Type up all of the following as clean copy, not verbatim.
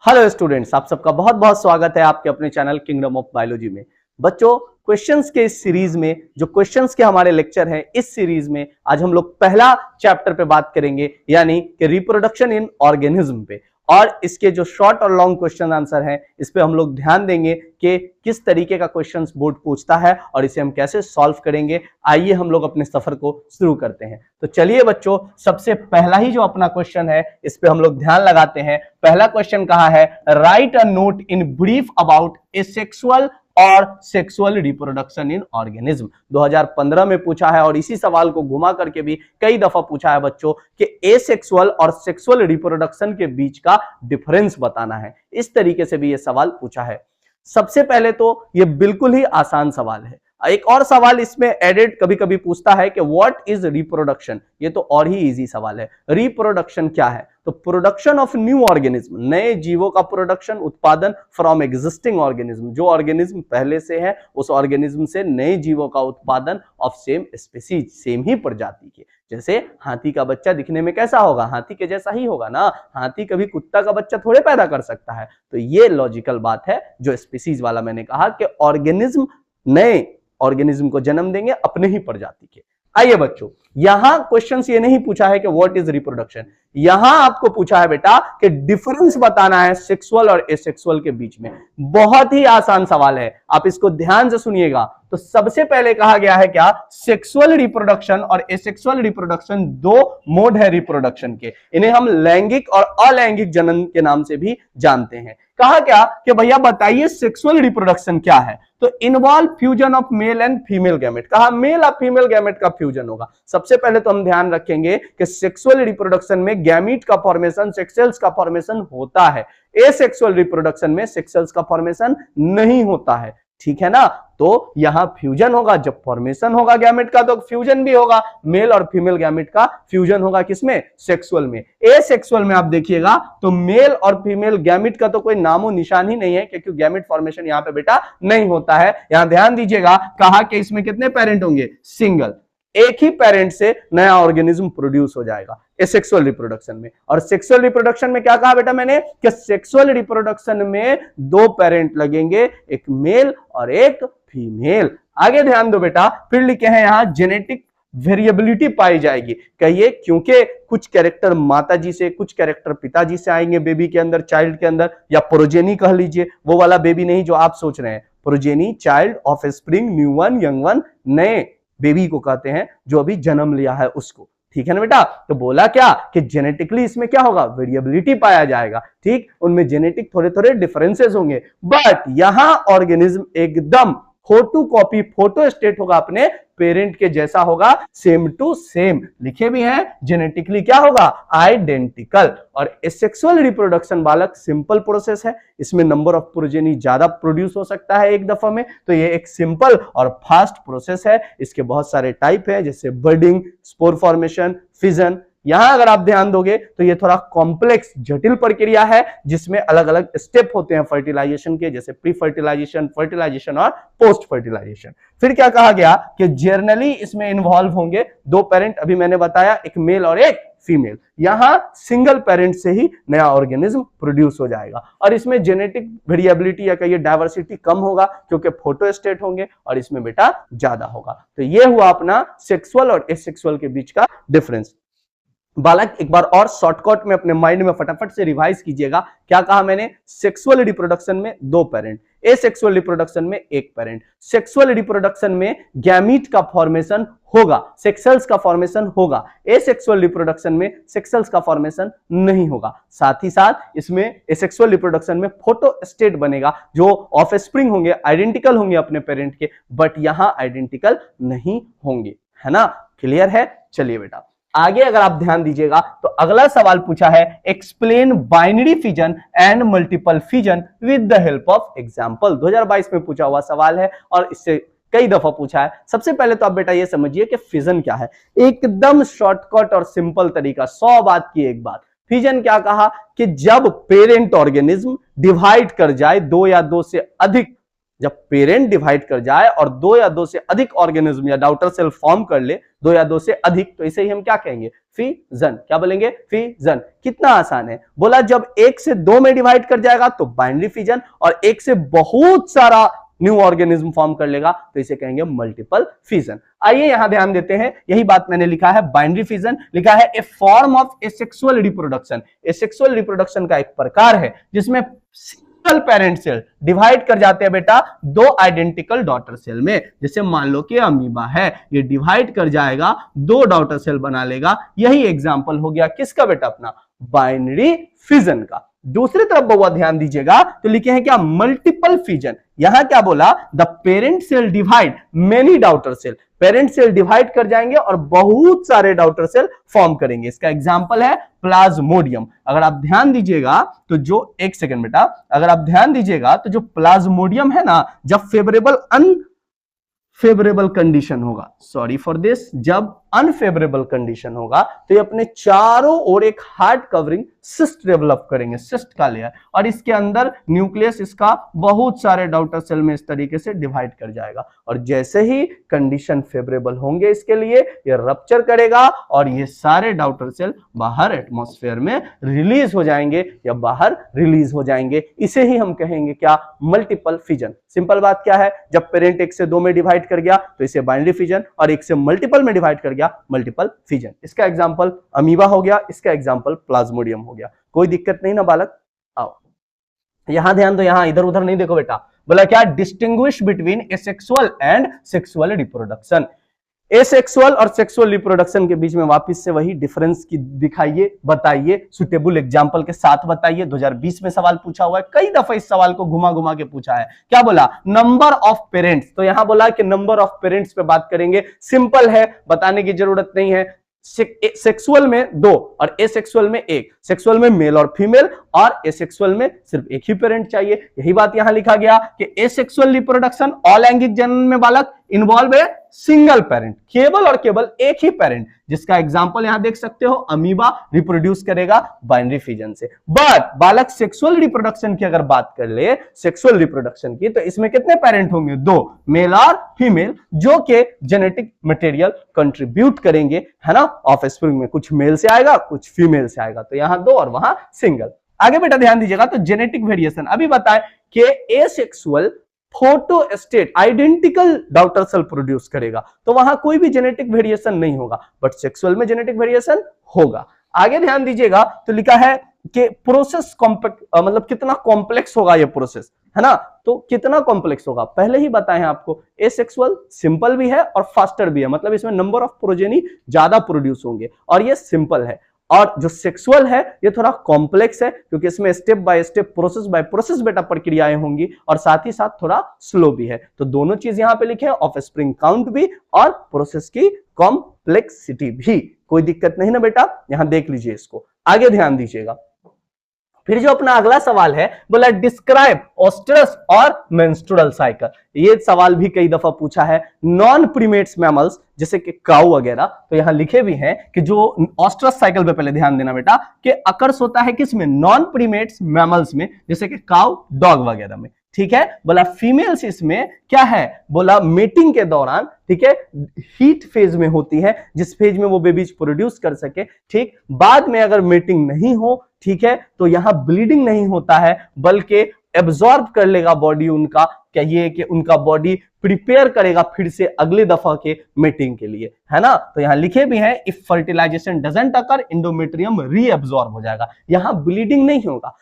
Hello students, आप सबका बहुत बहुत स्वागत है आपके अपने चैनल किंगडम ऑफ बायोलॉजी में। बच्चों, क्वेश्चंस के इस सीरीज में जो क्वेश्चंस के हमारे लेक्चर हैं, इस सीरीज में आज हम लोग पहला चैप्टर पे बात करेंगे, यानी कि रिप्रोडक्शन इन ऑर्गेनिज्म पे। और इसके जो शॉर्ट और लॉन्ग क्वेश्चन आंसर हैं, इस पे हम लोग ध्यान देंगे कि किस तरीके का क्वेश्चंस बोर्ड पूछता है और इसे हम कैसे सॉल्व करेंगे। आइए हम लोग अपने सफर को शुरू करते हैं। तो चलिए बच्चों, सबसे पहला ही जो अपना क्वेश्चन है, इस पे हम लोग ध्यान लगाते हैं। पहला क्वेश्चन कहा है, right a note in brief about asexual और सेक्सुअल रिप्रोडक्शन इन ऑर्गेनिज्म। 2015 में पूछा है और इसी सवाल को घुमा करके भी कई दफा पूछा है बच्चों कि एसेक्सुअल और सेक्सुअल रिप्रोडक्शन के बीच का डिफरेंस बताना है। इस तरीके से भी यह सवाल पूछा है। सबसे पहले तो यह बिल्कुल ही आसान सवाल है। एक और सवाल इसमें एडेड कभी कभी पूछता है कि व्हाट इज रिप्रोडक्शन। ये तो और ही इजी सवाल है। रिप्रोडक्शन क्या है? तो प्रोडक्शन ऑफ न्यू ऑर्गेनिज्म, नए जीवों का प्रोडक्शन, उत्पादन फ्रॉम एग्जिस्टिंग ऑर्गेनिज्म, जो ऑर्गेनिज्म पहले से है उस ऑर्गेनिज्म से नए जीवों का उत्पादन ऑफ सेम स्पीसीज, सेम ही प्रजाति के। जैसे हाथी का बच्चा दिखने में कैसा होगा? हाथी के जैसा ही होगा ना। हाथी कभी कुत्ता का बच्चा थोड़े पैदा कर सकता है। तो ये लॉजिकल बात है जो स्पीसीज वाला मैंने कहा कि ऑर्गेनिज्म नए ऑर्गेनिज्म को जन्म देंगे अपने ही प्रजाति के। आइए बच्चों, यहां क्वेश्चन ये नहीं पूछा है कि व्हाट इज रिप्रोडक्शन, यहां आपको पूछा है बेटा कि डिफरेंस बताना है सेक्सुअल और एसेक्सुअल के बीच में। बहुत ही आसान सवाल है, आप इसको ध्यान से सुनिएगा। तो सबसे पहले कहा गया है क्या? सेक्सुअल रिप्रोडक्शन और एसेक्सुअल रिप्रोडक्शन दो मोड है रिप्रोडक्शन के। इन्हें हम लैंगिक और अलैंगिक जनन के नाम से भी जानते हैं। कहा क्या कि भैया बताइए सेक्सुअल रिप्रोडक्शन क्या है? तो involve fusion of male and female gamete. कहा मेल और फीमेल गैमेट का फ्यूजन होगा। सबसे पहले तो हम ध्यान रखेंगे कि सेक्सुअल रिप्रोडक्शन में गैमीट का फॉर्मेशन, सेक्स सेल्स का फॉर्मेशन होता है। एसेक्सुअल रिप्रोडक्शन में सेक्स सेल्स का फॉर्मेशन नहीं होता है। ठीक है ना? तो यहां फ्यूजन होगा। जब फॉर्मेशन होगा गैमेट का तो फ्यूजन भी होगा। मेल और फीमेल गैमेट का फ्यूजन होगा किसमें? सेक्सुअल में। एसेक्सुअल में आप देखिएगा तो मेल और फीमेल गैमेट का तो कोई नामो निशान ही नहीं है, क्योंकि गैमेट फॉर्मेशन यहां पे बेटा नहीं होता है। यहां ध्यान दीजिएगा, कहा कि इसमें कितने पेरेंट होंगे? सिंगल। एक ही पेरेंट से नया ऑर्गेनिज्म प्रोड्यूस हो जाएगा एसेक्सुअल रिप्रोडक्शन में। और सेक्सुअल रिप्रोडक्शन में क्या कहा बेटा मैंने कि सेक्सुअल रिप्रोडक्शन में दो पेरेंट लगेंगे, एक मेल और एक फीमेल। आगे ध्यान दो बेटा, फिर लिखे हैं यहां जेनेटिक वेरिएबिलिटी पाई जाएगी। कहिए क्योंकि कुछ कैरेक्टर माताजी से, कुछ कैरेक्टर पिताजी से आएंगे बेबी के अंदर, चाइल्ड के अंदर, या प्रोजेनी कह लीजिए, वो वाला बेबी नहीं जो आप सोच रहे हैं। Progeny, child, offspring, new one, young one, नए बेबी को कहते हैं जो अभी जन्म लिया है उसको। ठीक है ना बेटा? तो बोला क्या कि जेनेटिकली इसमें क्या होगा? वेरिएबिलिटी पाया जाएगा। ठीक, उनमें जेनेटिक थोड़े थोड़े डिफरेंसेस होंगे, बट यहां ऑर्गेनिज्म एकदम फोटो कॉपी, फोटो स्टेट होगा, अपने पेरेंट के जैसा होगा, सेम टू सेम। लिखे भी हैं जेनेटिकली क्या होगा? आइडेंटिकल। और एसेक्सुअल रिप्रोडक्शन बालक सिंपल प्रोसेस है। इसमें नंबर ऑफ प्रोजेनी ज्यादा प्रोड्यूस हो सकता है एक दफा में, तो ये एक सिंपल और फास्ट प्रोसेस है। इसके बहुत सारे टाइप है, जैसे बर्डिंग, स्पोर फॉर्मेशन, फिजन। यहां अगर आप ध्यान दोगे तो ये थोड़ा कॉम्प्लेक्स, जटिल प्रक्रिया है, जिसमें अलग अलग स्टेप होते हैं फर्टिलाइजेशन के, जैसे प्री फर्टिलाइजेशन, फर्टिलाइजेशन और पोस्ट फर्टिलाइजेशन। फिर क्या कहा गया कि जर्नली इसमें इन्वॉल्व होंगे दो पेरेंट, अभी मैंने बताया, एक मेल और एक फीमेल। यहां सिंगल पेरेंट से ही नया ऑर्गेनिज्म प्रोड्यूस हो जाएगा। और इसमें जेनेटिक वेरिएबिलिटी या कहिए डाइवर्सिटी कम होगा, क्योंकि फोटो स्टेट होंगे और इसमें बेटा ज्यादा होगा। तो ये हुआ अपना सेक्सुअल और एसेक्सुअल के बीच का डिफरेंस। बालक एक बार और शॉर्टकट में अपने माइंड में फटाफट से रिवाइज कीजिएगा। क्या कहा मैंने? सेक्सुअल रिप्रोडक्शन में दो पेरेंट, एसेक्सुअल रिप्रोडक्शन में एक पेरेंट। सेक्सुअल रिप्रोडक्शन में गैमीट का फॉर्मेशन होगा, सेक्स सेल्स का फॉर्मेशन होगा। एसेक्सुअल रिप्रोडक्शन में सेक्स सेल्स का फॉर्मेशन नहीं होगा। साथ ही साथ इसमें एसेक्सुअल रिप्रोडक्शन में फोटो स्टेट बनेगा, जो ऑफस्प्रिंग होंगे, आइडेंटिकल होंगे अपने पेरेंट के, बट यहां आइडेंटिकल नहीं होंगे। है ना? क्लियर है? चलिए बेटा आगे अगर आप ध्यान दीजिएगा तो अगला सवाल पूछा है, explain binary fission and multiple fission with the help of example. 2022 में पूछा हुआ सवाल है और इससे कई दफा पूछा है। सबसे पहले तो आप बेटा ये समझिए कि फिजन क्या है। एकदम शॉर्टकट और सिंपल तरीका, 100 बात की एक बात। फिजन क्या कहा कि जब पेरेंट ऑर्गेनिज्म डिवाइड कर जाए, दो या दो से अधिक जब पेरेंट डिवाइड कर जाए और 2 या 2 से अधिक ऑर्गेनिज्म या डॉटर सेल फॉर्म कर ले, 2 या 2 से अधिक, तो इसे ही हम क्या कहेंगे, फिजन। क्या बोलेंगे, फिजन। कितना आसान है, बोला जब 1 से 2 में डिवाइड कर जाएगा तो बाइनरी फिजन, और 1 से बहुत सारा न्यू ऑर्गेनिज्म फॉर्म कर लेगा तो इसे कहेंगे मल्टीपल फिजन। आइए यहां ध्यान देते हैं, यही बात मैंने लिखा है, बाइनरी फिजन लिखा है a form of asexual reproduction. Asexual reproduction का एक प्रकार है जिसमें सिंगल पेरेंट सेल डिवाइड कर जाते हैं बेटा 2 आइडेंटिकल डॉटर सेल में। जैसे मान लो कि अमीबा है, ये डिवाइड कर जाएगा 2 डॉटर सेल बना लेगा। यही एग्जांपल हो गया किसका बेटा, अपना बाइनरी फिजन का। दूसरी तरफ बहुत ध्यान दीजिएगा, तो लिखे हैं क्या, मल्टीपल फिजन। यहां क्या बोला, the parent cell divide many daughter cell. Parent cell divide कर जाएंगे और बहुत सारे डॉटर सेल फॉर्म करेंगे। इसका एग्जांपल है प्लाज्मोडियम। अगर आप ध्यान दीजिएगा तो जो, एक सेकंड बेटा, अगर आप ध्यान दीजिएगा तो जो प्लाज्मोडियम है ना, जब अनफेवरेबल कंडीशन होगा, सॉरी फॉर दिस, जब अनफेवरेबल कंडीशन होगा तो ये अपने चारों ओर एक हार्ड कवरिंग सिस्ट डेवलप करेंगे, सिस्ट का लेयर, और इसके अंदर न्यूक्लियस इसका बहुत सारे डॉटर सेल में इस तरीके से डिवाइड कर जाएगा। और जैसे ही कंडीशन फेवरेबल होंगे इसके लिए, ये रप्चर करेगा और ये सारे डॉटर सेल बाहर एटमॉस्फेयर में रिलीज हो जाएंगे या बाहर रिलीज हो जाएंगे। इसे ही हम कहेंगे क्या, मल्टीपल फिजन। सिंपल बात क्या है, जब पेरेंट 1 से 2 में डिवाइड कर गया तो इसे बाइनरी फिजन, और 1 से मल्टीपल में डिवाइड कर गया मल्टीपल फिजन। इसका एग्जांपल अमीबा हो गया, इसका एग्जांपल प्लाज्मोडियम हो गया। कोई दिक्कत नहीं ना बालक, आओ यहां ध्यान दो, यहां इधर उधर नहीं देखो बेटा। बोला क्या, distinguish between asexual and sexual reproduction. Asexual और सेक्सुअल रिप्रोडक्शन के बीच में वापस से वही डिफरेंस की दिखाइए, बताइए, सुटेबल एग्जांपल के साथ बताइए। 2020 में सवाल पूछा हुआ है, कई दफा इस सवाल को घुमा घुमा के पूछा है। क्या बोला, नंबर ऑफ पेरेंट्स, तो यहां बोला कि नंबर ऑफ पेरेंट्स पे बात करेंगे। सिंपल है, बताने की जरूरत नहीं है। सेक्सुअल में 2 और एसेक्सुअल में 1, सेक्सुअल में मेल और फीमेल, और एसेक्सुअल में सिर्फ एक ही पेरेंट चाहिए। यही बात यहां लिखा गया कि एसेक्सुअल रिप्रोडक्शन ऑल लैंगिक जनन में बालक इन्वॉल्व है सिंगल पेरेंट, केवल और केवल एक ही पेरेंट, जिसका एग्जांपल यहां देख सकते हो, अमीबा रिप्रोड्यूस करेगा बाइनरी फिजन से। बट बालक सेक्सुअल रिप्रोडक्शन की अगर बात कर ले, सेक्सुअल रिप्रोडक्शन की, तो इसमें कितने पेरेंट होंगे, 2, मेल और फीमेल, जो के जेनेटिक मटेरियल कंट्रीब्यूट करेंगे, है ना। ऑफस्प्रिंग में कुछ मेल से आएगा, कुछ फीमेल से आएगा, तो यहां 2 और वहां सिंगल। आगे बेटा ध्यान दीजिएगा, तो जेनेटिक वेरिएशन अभी बताएं कि asexual photostat identical daughter cell produce करेगा, तो वहां कोई भी जेनेटिक वेरिएशन नहीं होगा, बट सेक्सुअल में जेनेटिक वेरिएशन होगा। आगे ध्यान दीजिएगा, तो लिखा है कि प्रोसेस मतलब कितना कॉम्प्लेक्स होगा ये प्रोसेस, है ना। तो कितना कॉम्प्लेक्स होगा पहले ही बताए हैं आपको। एसेक्सुअल सिंपल भी है और फास्टर भी है, मतलब इसमें नंबर ऑफ प्रोजेनी ज्यादा प्रोड्यूस होंगे, और ये सिंपल है। और जो सेक्सुअल है ये थोड़ा कॉम्प्लेक्स है, क्योंकि इसमें step by step, process by process बेटा प्रक्रियाएं होंगी, और साथ ही साथ थोड़ा स्लो भी है। तो दोनों चीज यहां पे लिखे हैं, ऑफस्प्रिंग काउंट भी और प्रोसेस की कॉम्प्लेक्सिटी भी। कोई दिक्कत नहीं ना बेटा, यहां देख लीजिए इसको। आगे ध्यान दीजिएगा, फिर जो अपना अगला सवाल है, बोला डिस्क्राइब ओस्टेरस और मेंस्ट्रुअल साइकिल। ये सवाल भी कई दफा पूछा है। नॉन प्रीमेट्स मैमल्स जैसे कि काऊ वगैरह, तो यहां लिखे भी हैं कि जो ओस्टेरस साइकिल पे पहले ध्यान देना बेटा, कि अकर्स होता है किसमें, नॉन प्रीमेट्स मैमल्स में, जैसे कि काऊ, डॉग वगैरह में। ठीक है, बोला फीमेल्स इसमें क्या है, बोला मेटिंग के दौरान, ठीक है, हीट फेज में होती है, जिस फेज में वो बेबीज प्रोड्यूस कर सके। ठीक, बाद में अगर मेटिंग नहीं हो, ठीक है, तो यहां ब्लीडिंग नहीं होता है, बल्कि एब्जॉर्ब कर लेगा बॉडी उनका, क्या ये कि उनका बॉडी प्रिपेयर करेगा फिर से अगले दफा के मेटिंग के लिए, है ना। तो यहां लिखे भी हैं, if fertilization doesn't occur endometrium reabsorb हो जाएगा, यहां ब्लीडिंग नहीं होगा।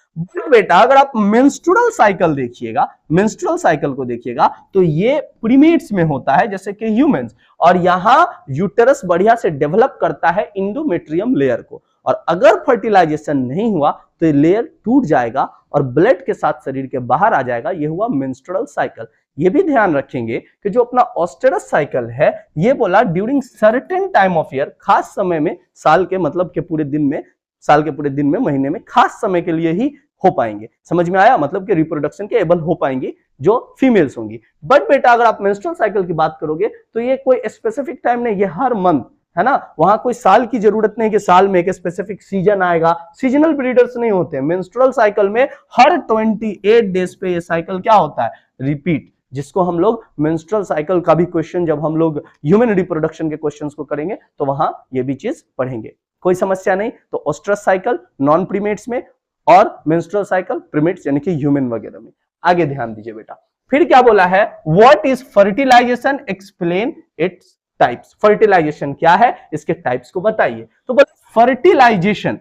बेटा अगर आप मेंस्ट्रुअल साइकिल देखिएगा, मेंस्ट्रुअल साइकिल को देखिएगा, तो ये प्रीमेट्स में होता है जैसे कि ह्यूमंस, और यहां यूटेरस बढ़िया से डेवलप करता है एंडोमेट्रियम लेयर को, और अगर फर्टिलाइजेशन नहीं हुआ तो ये लेयर टूट जाएगा और ब्लड के साथ शरीर के बाहर आ जाएगा। ये हुआ मेंस्ट्रुअल साइकिल। ये भी ध्यान रखेंगे कि जो अपना ओस्टेरस साइकिल है, ये बोला during certain time of year, खास समय में, साल के मतलब के पूरे दिन में, साल के पूरे दिन में, महीने में, खास समय के लिए ही हो पाएंगे। समझ में आया, मतलब कि रिप्रोडक्शन के एबल हो पाएंगी जो फीमेल्स होंगी। बट बेटा अगर आप मेंस्ट्रुअल साइकिल की बात करोगे तो ये कोई स्पेसिफिक टाइम नहीं, ये हर मंथ, है ना। वहां कोई साल की जरूरत नहीं कि साल में एक स्पेसिफिक सीजन आएगा, सीजनल ब्रीडर्स नहीं होते। मेंस्ट्रुअल साइकिल में हर 28 डेज पे ये साइकिल क्या होता है, रिपीट। जिसको हम लोग मेंस्ट्रुअल साइकिल का भी क्वेश्चन जब हम लोग ह्यूमन रिप्रोडक्शन के क्वेश्चंस को करेंगे तो वहां ये भी चीज पढ़ेंगे, कोई समस्या नहीं। तो ओस्ट्रस साइकिल नॉन प्रीमेट्स में और मेंस्ट्रुअल साइकिल प्रीमेट्स यानी कि ह्यूमन वगैरह में। आगे ध्यान दीजिए बेटा, फिर क्या बोला है, what is fertilization, explain its types. Fertilization क्या है, इसके टाइप्स को बताइए। तो बोला फर्टिलाइजेशन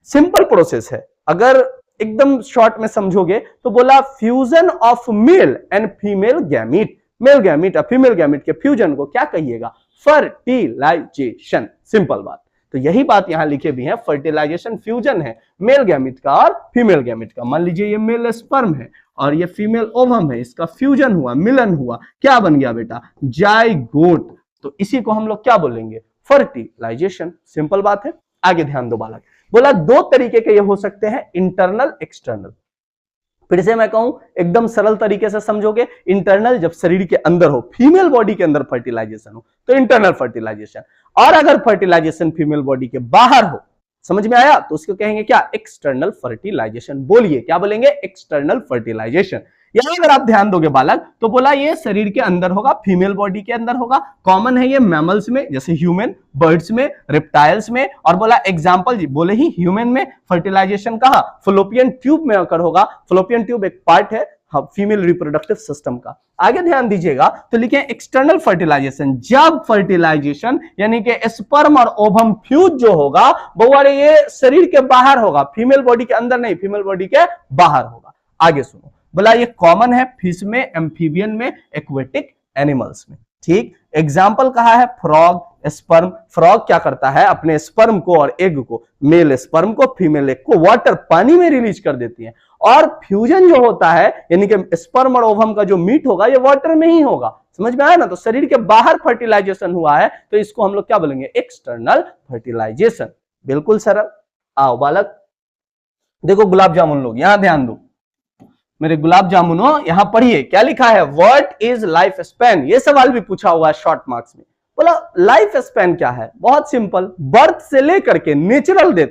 सिंपल प्रोसेस है, अगर एकदम शॉर्ट में समझोगे तो बोला fusion of male and female gamete, male gamete और फीमेल गैमीट के फ्यूजन को क्या कहिएगा, फर्टिलाइजेशन। सिंपल बात। तो यही बात यहां लिखे भी है, फर्टिलाइजेशन फ्यूजन है मेल गैमीट का और फीमेल गैमीट का। मान लीजिए ये मेल स्पर्म है और ये फीमेल ओवम है, इसका फ्यूजन हुआ, मिलन हुआ, क्या बन गया बेटा, जाइगोट। तो इसी को हम लोग क्या बोलेंगे, फर्टिलाइजेशन। सिंपल बात है। आगे ध्यान दो बालक, बोला दो तरीके के ये हो सकते हैं, इंटरनल एक्सटर्नल। फिर से मैं कहूं एकदम सरल तरीके से समझोगे, इंटरनल जब शरीर के अंदर हो, फीमेल बॉडी के अंदर फर्टिलाइजेशन हो तो इंटरनल फर्टिलाइजेशन, और अगर फर्टिलाइजेशन फीमेल बॉडी के बाहर हो, समझ में आया, तो उसको कहेंगे क्या, एक्सटर्नल फर्टिलाइजेशन। बोलिए क्या बोलेंगे, एक्सटर्नल फर्टिलाइजेशन। यहां अगर आप ध्यान दोगे बालक, तो बोला ये शरीर के अंदर होगा, फीमेल बॉडी के अंदर होगा, कॉमन है ये मैमल्स में जैसे ह्यूमन, बर्ड्स में, रेप्टाइल्स में, और बोला एग्जांपल जी बोले ही ह्यूमन में फर्टिलाइजेशन कहा, फलोपियन ट्यूब में अगर होगा। फलोपियन ट्यूब एक पार्ट है फीमेल रिप्रोडक्टिव सिस्टम का। आगे ध्यान दीजिएगा तो लिखे एक्सटर्नल फर्टिलाइजेशन, जब फर्टिलाइजेशन यानी कि स्पर्म और ओवम फ्यूज जो होगा वो ये शरीर के बाहर होगा, फीमेल बॉडी के अंदर नहीं, फीमेल बॉडी के बाहर होगा। आगे सुनो, बोला ये कॉमन है फिश में, एम्फीबियन में, एक्वेटिक एनिमल्स में। ठीक, एग्जाम्पल कहा है फ्रॉग, स्पर्म। फ्रॉग क्या करता है, अपने स्पर्म को और एग को, मेल स्पर्म को फीमेल एग को वाटर पानी में रिलीज कर देती है, और फ्यूजन जो होता है यानी कि स्पर्म और ओवम का जो मीट होगा ये वाटर में ही होगा। समझ में आया ना, तो शरीर के बाहर फर्टिलाइजेशन हुआ है तो इसको हम लोग क्या बोलेंगे, एक्सटर्नल फर्टिलाइजेशन। बिल्कुल सरल। आओ बालक देखो, गुलाब जामुन लोग यहां ध्यान दो, मेरे गुलाब जामुनो यहां पढ़िए क्या लिखा है, व्हाट इज लाइफ स्पैन। ये सवाल भी पूछा हुआ है शॉर्ट मार्क्स में। बोला लाइफ स्पैन क्या है, बहुत सिंपल, बर्थ से लेकर के नेचुरल डेथ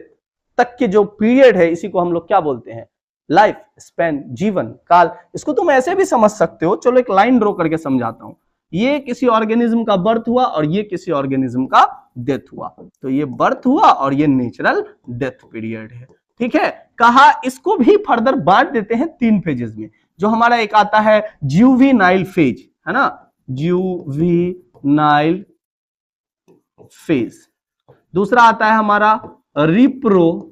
तक के जो पीरियड है इसी को हम लोग क्या बोलते हैं, लाइफ स्पैन, जीवन काल। इसको तुम ऐसे भी समझ सकते हो, चलो एक लाइन ड्रॉ करके समझाता हूं। ये किसी ऑर्गेनिज्म का बर्थ हुआ और ये किसी ऑर्गेनिज्म का डेथ हुआ, तो ये बर्थ हुआ और ये नेचुरल डेथ पीरियड है। ठीक है, कहा इसको भी फर्दर बांट देते हैं 3 फेजेस में। जो हमारा एक आता है ज्यूवेनाइल फेज, है ना, ज्यूवेनाइल फेज। दूसरा आता है हमारा रिप्रोडक्टिव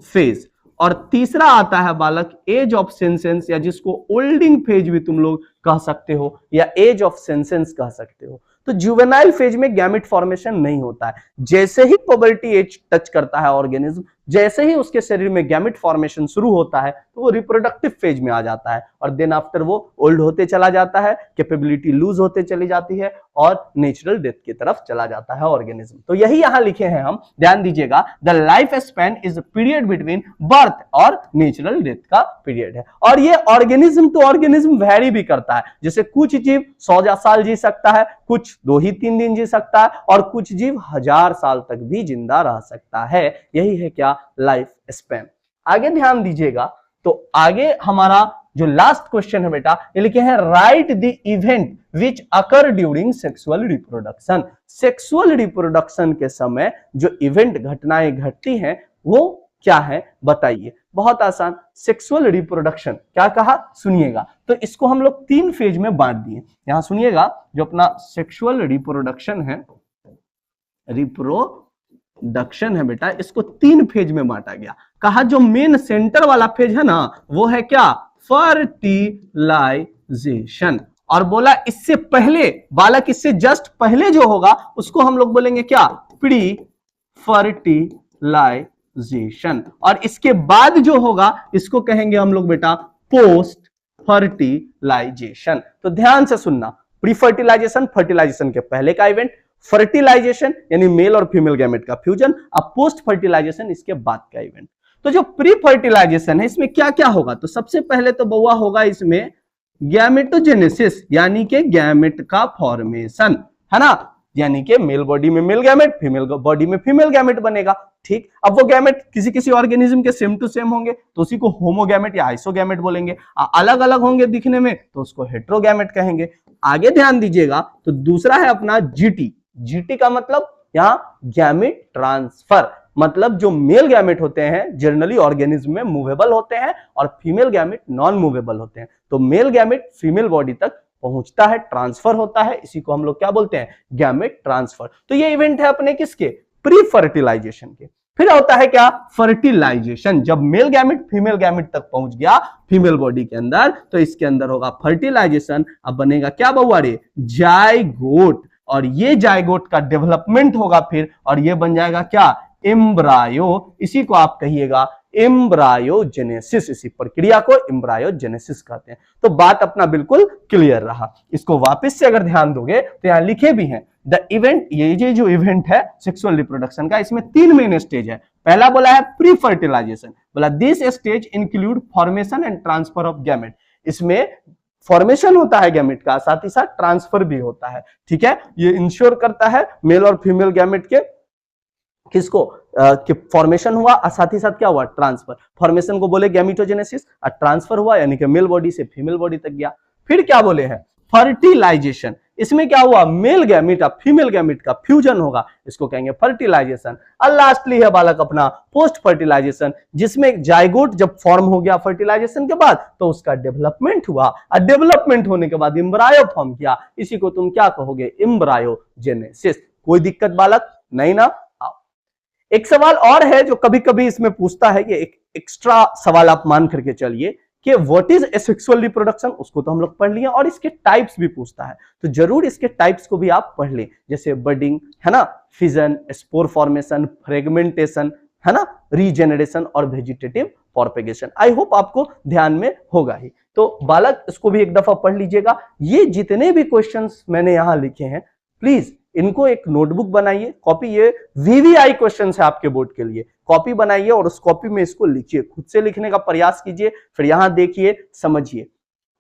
फेज, और तीसरा आता है बालक एज ऑफ सेंसेंस, या जिसको ओल्डिंग फेज भी तुम लोग कह सकते हो या एज ऑफ सेंसेंस कह सकते हो। तो जुवेनाइल फेज में गैमेट फॉर्मेशन नहीं होता है, जैसे ही पुबर्टी एज टच करता है ऑर्गेनिज्म, जैसे ही उसके शरीर में गैमेट फॉर्मेशन शुरू होता है तो वो रिप्रोडक्टिव फेज में आ जाता है, और देन आफ्टर वो ओल्ड होते चला जाता है, कैपेबिलिटी लूज होते चली जाती है और नेचुरल डेथ की तरफ चला जाता है ऑर्गेनिज्म। तो यही यहां लिखे हैं हम, ध्यान दीजिएगा, the life span is period between birth और नेचुरल डेथ का पीरियड है। और ये ऑर्गेनिज्म टू ऑर्गेनिज्म वेरी भी करता है, जैसे कुछ जीव 100 साल जी सकता है, कुछ 2 ही 3 दिन जी सकता है, और कुछ जीव 1000 साल तक भी जिंदा रह सकता है। यही है क्या, लाइफ स्पैन। आगे ध्यान दीजिएगा, तो आगे हमारा जो लास्ट क्वेश्चन है बेटा, ये लिखे हैं right the event which occur during sexual reproduction. Sexual reproduction के समय जो इवेंट घटनाएं घटती हैं वो क्या है बताइए। बहुत आसान, सेक्सुअल रिप्रोडक्शन क्या कहा सुनिएगा, तो इसको हम लोग 3 फेज में बांट दिए। यहां सुनिएगा, जो अपना सेक्सुअल रिप्रोडक्शन है, रिप्रोडक्शन है बेटा, इसको 3 फेज में बांटा गया। कहा जो मेन सेंटर वाला फेज है ना वो है क्या, फर्टिलाइजेशन। और बोला इससे पहले बालक, इससे जस्ट पहले जो होगा उसको हम लोग बोलेंगे क्या, प्री फर्टिलाइजेशन। और इसके बाद जो होगा इसको कहेंगे हम लोग बेटा पोस्ट फर्टिलाइजेशन। तो ध्यान से सुनना, प्री फर्टिलाइजेशन फर्टिलाइजेशन के पहले का इवेंट, फर्टिलाइजेशन यानी मेल और फीमेल गैमेट का फ्यूजन, अब पोस्ट फर्टिलाइजेशन इसके बाद का इवेंट। तो जो प्री फर्टिलाइजेशन है इसमें क्या क्या होगा, तो सबसे पहले तो बउआ होगा इसमें गैमेटोजेनेसिस यानी कि गैमेट का फॉर्मेशन, है ना। यानी कि मेल बॉडी में मेल गैमेट, फीमेल बॉडी में फीमेल गैमेट बनेगा। ठीक, अब वो गैमेट किसी किसी ऑर्गेनिज्म के सेम टू सेम होंगे तो उसी को होमोगैमेट या आइसोगैमेट बोलेंगे, अलग अलग होंगे दिखने में तो उसको हेट्रोगैमेट कहेंगे। आगे ध्यान दीजिएगा तो दूसरा है अपना जीटी। जीटी का मतलब यहाँ गैमेट ट्रांसफर, मतलब जो मेल गैमेट होते हैं जनरली ऑर्गेनिज्म में मूवेबल होते हैं और फीमेल गैमेट नॉन मूवेबल होते हैं। तो मेल गैमेट फीमेल बॉडी तक पहुंचता है, ट्रांसफर होता है, इसी को हम लोग क्या बोलते हैं, गैमेट ट्रांसफर। तो ये इवेंट है अपने किसके, प्री फर्टिलाइजेशन के। फिर होता है क्या, फर्टिलाइजेशन। जब मेल गैमेट फीमेल गैमेट तक पहुंच गया फीमेल बॉडी के अंदर तो इसके अंदर होगा फर्टिलाइजेशन। अब बनेगा क्या बउआ रे, जाइगोट, और ये जाइगोट का डेवलपमेंट होगा फिर, और ये बन जाएगा क्या, एम्ब्रायो। इसी को आप कहिएगा एम्ब्रायोजेनेसिस। इसी प्रक्रिया को एम्ब्रायोजेनेसिस कहते हैं। तो बात अपना बिल्कुल क्लियर रहा। इसको वापस से अगर ध्यान दोगे तो यहां लिखे भी हैं द इवेंट, ये जो इवेंट है सेक्सुअल रिप्रोडक्शन का, इसमें 3 मेन स्टेज है। पहला बोला है प्री फर्टिलाइजेशन, बोला this stage include formation and transfer of gamete. इसमें फॉर्मेशन होता है गैमेट का, साथ ही साथ ट्रांसफर भी होता है। ठीक है, ये इंश्योर करता है मेल और फीमेल गैमेट के किसको कि फॉर्मेशन हुआ और साथ ही साथ क्या हुआ, ट्रांसफर। फॉर्मेशन को बोले गैमेटोजेनेसिस और ट्रांसफर हुआ यानी कि मेल बॉडी से फीमेल बॉडी तक गया। फिर क्या बोले हैं, फर्टिलाइजेशन। इसमें क्या हुआ, मेल गैमेट और फीमेल गैमेट का फ्यूजन होगा, इसको कहेंगे फर्टिलाइजेशन। और लास्टली है बालक अपना पोस्ट फर्टिलाइजेशन, जिसमें जाइगोट जब फॉर्म हो गया फर्टिलाइजेशन के बाद तो उसका डेवलपमेंट हुआ, और डेवलपमेंट होने के बाद एम्ब्रायो फॉर्म किया, इसी को तुम क्या कहोगे, एम्ब्रायोजेनेसिस। कोई दिक्कत बालक नहीं ना। एक सवाल और है जो कभी कभी इसमें पूछता है, कि एक एक्स्ट्रा सवाल आप मान करके चलिए कि व्हाट इज एसेक्सुअल रिप्रोडक्शन, उसको तो हम लोग पढ़ लिए, और इसके टाइप्स भी पूछता है, तो जरूर इसके टाइप्स को भी आप पढ़ लें, जैसे बडिंग है ना, फिजन, स्पोर फॉर्मेशन, फ्रेगमेंटेशन है ना, रीजेनरेशन और वेजिटेटिव प्रोपेगेशन। आई होप आपको ध्यान में होगा ही। तो बालक इसको भी एक दफा पढ़ लीजिएगा। ये जितने भी क्वेश्चंस मैंने यहां लिखे हैं प्लीज इनको एक नोटबुक बनाइए, कॉपी, ये वीवीआई क्वेश्चन है आपके बोर्ड के लिए, कॉपी बनाइए और उस कॉपी में इसको लिखिए, खुद से लिखने का प्रयास कीजिए, फिर यहां देखिए, समझिए।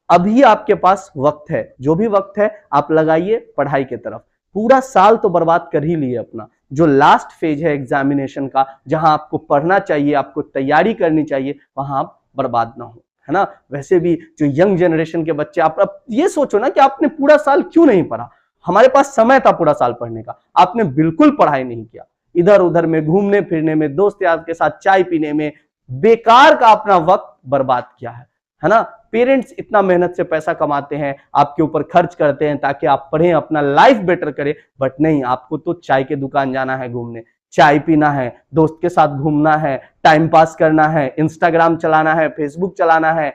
अभी आपके पास वक्त है, जो भी वक्त है आप लगाइए पढ़ाई की तरफ। पूरा साल तो बर्बाद कर ही लिए अपना, जो लास्ट फेज है एग्जामिनेशन का, जहां आपको पढ़ना चाहिए, आपको तैयारी करनी चाहिए, वहां आप बर्बाद ना हो, है ना। वैसे भी जो यंग जनरेशन के बच्चे, आप ये सोचो ना कि आपने पूरा साल क्यों नहीं पढ़ा। हमारे पास समय था पूरा साल पढ़ने का, आपने बिल्कुल पढ़ाई नहीं किया, इधर उधर में घूमने फिरने में, दोस्त यार के साथ चाय पीने में बेकार का अपना वक्त बर्बाद किया है ना। पेरेंट्स इतना मेहनत से पैसा कमाते हैं, आपके ऊपर खर्च करते हैं ताकि आप पढ़ें, अपना लाइफ बेटर करें, बट नहीं, आपको तो चाय के दुकान जाना है, घूमने, चाय पीना है, दोस्त के साथ घूमना है, टाइम पास करना है, इंस्टाग्राम चलाना है, फेसबुक चलाना है।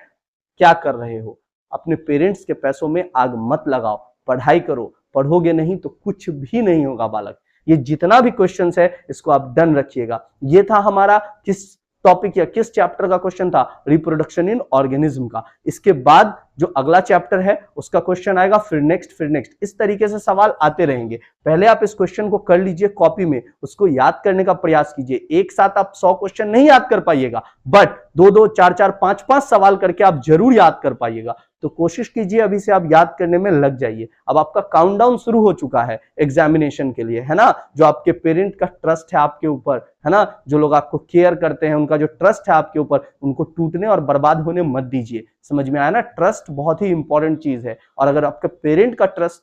क्या कर रहे हो, अपने पेरेंट्स के पैसों में आग मत लगाओ, पढ़ाई करो। पढ़ोगे नहीं तो कुछ भी नहीं होगा बालक। ये जितना भी क्वेश्चंस है इसको आप डन रखिएगा। ये था हमारा किस टॉपिक या किस चैप्टर का क्वेश्चन था, रिप्रोडक्शन इन ऑर्गेनिज्म का। इसके बाद जो अगला चैप्टर है उसका क्वेश्चन आएगा, फिर नेक्स्ट, इस तरीके से सवाल आते रहेंगे। पहले आप इस क्वेश्चन को कर लीजिए कॉपी में, उसको याद करने का प्रयास कीजिए। एक साथ आप 100 क्वेश्चन नहीं याद कर पाइएगा, बट 2-2, 4-4, 5-5 सवाल करके आप जरूर याद कर पाइएगा। तो कोशिश कीजिए अभी से आप याद करने में लग जाइए। अब आपका काउंटडाउन शुरू हो चुका है एग्जामिनेशन के लिए, है ना। जो आपके पेरेंट का ट्रस्ट है आपके ऊपर, है ना, जो लोग आपको केयर करते हैं, उनका जो ट्रस्ट है आपके ऊपर, उनको टूटने और बर्बाद होने मत दीजिए। समझ में आया ना, ट्रस्ट बहुत ही इंपॉर्टेंट चीज है, और अगर आपके पेरेंट का ट्रस्ट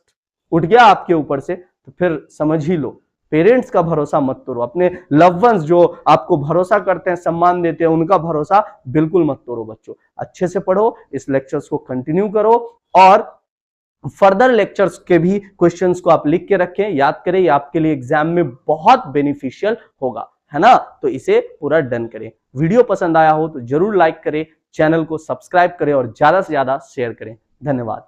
उठ गया आपके ऊपर से तो फिर समझ ही लो, पेरेंट्स का भरोसा मत तोड़ो। अपने लव वंस जो आपको भरोसा करते हैं, सम्मान देते हैं, उनका भरोसा बिल्कुल मत तोड़ो। बच्चों अच्छे से पढ़ो, इस लेक्चर्स को कंटिन्यू करो, और फर्दर लेक्चर्स के भी क्वेश्चंस को आप लिख के रखें, याद करें, ये आपके लिए एग्जाम में बहुत बेनिफिशियल होगा, है ना। तो इसे पूरा डन करें। वीडियो पसंद आया हो तो जरूर लाइक करें, चैनल को सब्सक्राइब करें और ज्यादा से ज्यादा शेयर करें। धन्यवाद।